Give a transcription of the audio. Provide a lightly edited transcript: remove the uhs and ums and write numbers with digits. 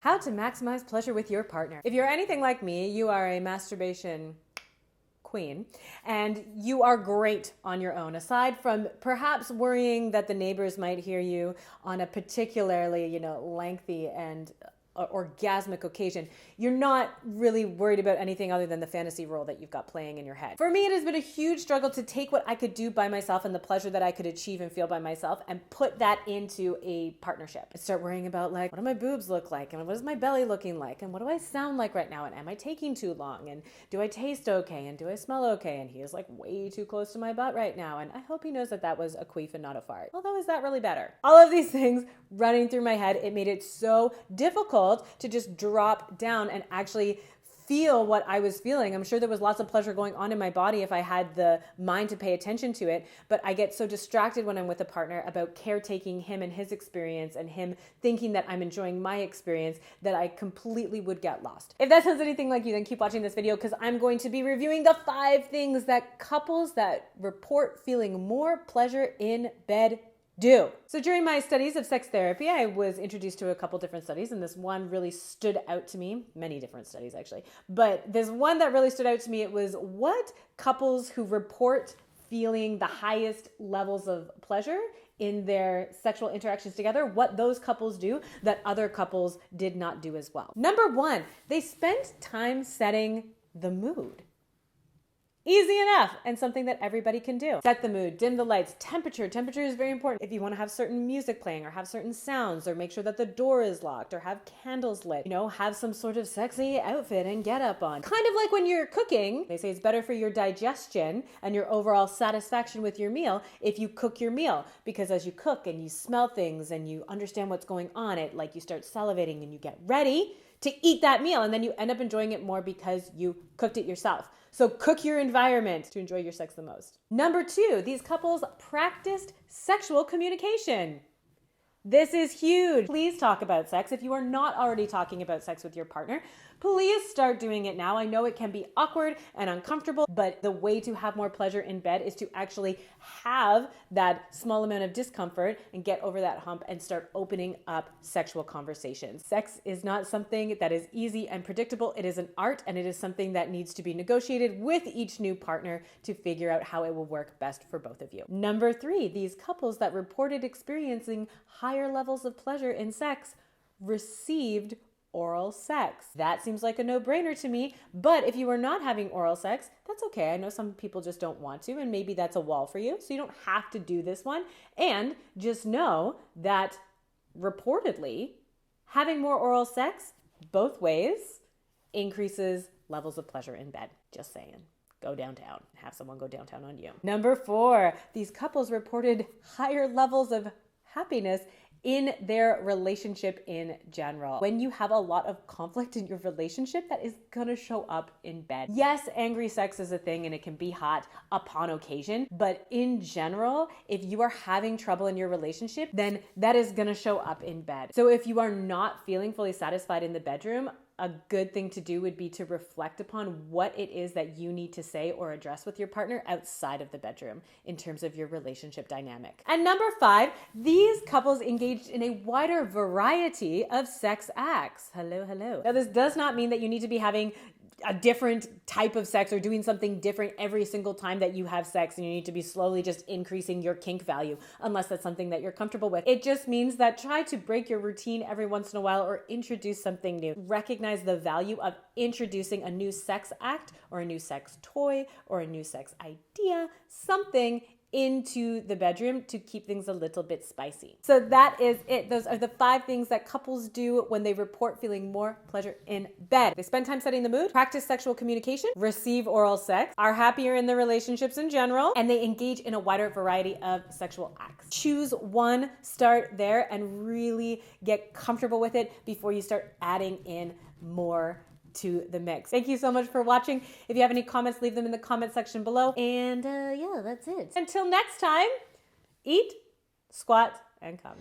How to maximize pleasure with your partner. If you're anything like me, you are a masturbation queen, and you are great on your own. Aside from perhaps worrying that the neighbors might hear you on a particularly, lengthy and orgasmic occasion, you're not really worried about anything other than the fantasy role that you've got playing in your head. For me, it has been a huge struggle to take what I could do by myself and the pleasure that I could achieve and feel by myself and put that into a partnership. I start worrying about what do my boobs look like, and what is my belly looking like, and what do I sound like right now, and am I taking too long, and do I taste okay, and do I smell okay, and he is way too close to my butt right now, and I hope he knows that that was a queef and not a fart. Although, is that really better? All of these things running through my head, it made it so difficult to just drop down and actually feel what I was feeling. I'm sure there was lots of pleasure going on in my body if I had the mind to pay attention to it, but I get so distracted when I'm with a partner about caretaking him and his experience and him thinking that I'm enjoying my experience that I completely would get lost. If that sounds anything like you, then keep watching this video because I'm going to be reviewing the 5 things that couples that report feeling more pleasure in bed do. So during my studies of sex therapy, I was introduced to a couple different studies, and this one really stood out to me. Many different studies, actually. But this one that really stood out to me, it was what couples who report feeling the highest levels of pleasure in their sexual interactions together, what those couples do that other couples did not do as well. Number 1, they spent time setting the mood. Easy enough, and something that everybody can do. Set the mood, dim the lights, temperature. Temperature is very important. If you want to have certain music playing or have certain sounds or make sure that the door is locked or have candles lit, have some sort of sexy outfit and get up on. Kind of like when you're cooking, they say it's better for your digestion and your overall satisfaction with your meal if you cook your meal, because as you cook and you smell things and you understand what's going on, you start salivating and you get ready to eat that meal, and then you end up enjoying it more because you cooked it yourself. So cook your environment to enjoy your sex the most. Number 2, these couples practiced sexual communication. This is huge. Please talk about sex. If you are not already talking about sex with your partner, please start doing it now. I know it can be awkward and uncomfortable, but the way to have more pleasure in bed is to actually have that small amount of discomfort and get over that hump and start opening up sexual conversations. Sex is not something that is easy and predictable. It is an art, and it is something that needs to be negotiated with each new partner to figure out how it will work best for both of you. Number 3, these couples that reported experiencing higher levels of pleasure in sex received oral sex. That seems like a no-brainer to me, but if you are not having oral sex, that's okay. I know some people just don't want to, and maybe that's a wall for you, so you don't have to do this one. And just know that reportedly, having more oral sex both ways increases levels of pleasure in bed. Just saying. Go downtown. Have someone go downtown on you. Number 4, these couples reported higher levels of happiness in their relationship in general. When you have a lot of conflict in your relationship, that is gonna show up in bed. Yes, angry sex is a thing and it can be hot upon occasion, but in general, if you are having trouble in your relationship, then that is gonna show up in bed. So if you are not feeling fully satisfied in the bedroom, a good thing to do would be to reflect upon what it is that you need to say or address with your partner outside of the bedroom in terms of your relationship dynamic. And number 5, these couples engaged in a wider variety of sex acts. Hello, hello. Now, this does not mean that you need to be having a different type of sex or doing something different every single time that you have sex, and you need to be slowly just increasing your kink value unless that's something that you're comfortable with. It just means that try to break your routine every once in a while or introduce something new. Recognize the value of introducing a new sex act or a new sex toy or a new sex idea, something into the bedroom to keep things a little bit spicy. So that is it. Those are the 5 things that couples do when they report feeling more pleasure in bed. They spend time setting the mood, practice sexual communication, receive oral sex, are happier in their relationships in general, and they engage in a wider variety of sexual acts. Choose one, start there, and really get comfortable with it before you start adding in more to the mix. Thank you so much for watching. If you have any comments, leave them in the comment section below. And yeah, that's it. Until next time, eat, squat, and come.